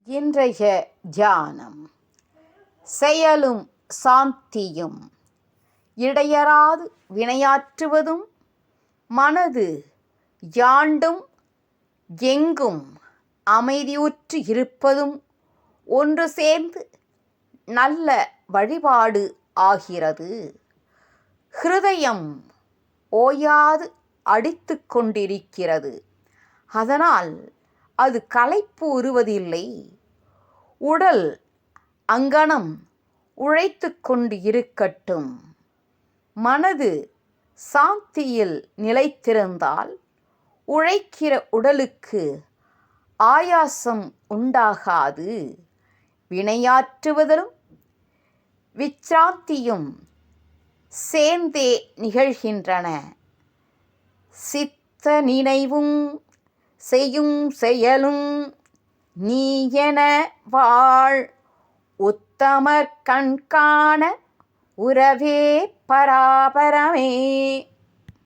இன்றைய தியானம் செயலும் சாந்தியும் இடையராது வினையாற்றுவதும் மனது யாண்டும் எங்கும் அமைதியுற்று இருப்பதும் ஒன்று சேர்ந்து நல்ல வழிபாடு ஆகிறது. ஹிருதயம் ஓயாது அடித்து கொண்டிருக்கிறது. அதனால் அது களைப்பு உறுவதில்லை. உடல் அங்கனம் உழைத்து கொண்டு இருக்கட்டும். மனது சாந்தியில் நிலைத்திருந்தால் உழைக்கிற உடலுக்கு ஆயாசம் உண்டாகாது. வினையாற்றுவதிலும் விச்சாந்தியும் சேர்ந்தே நிகழ்கின்றன. சித்த நினைவும் செய்யும் செயலும் நீயென வாழ் உத்தமர் கண்காண உறவே பராபரமே.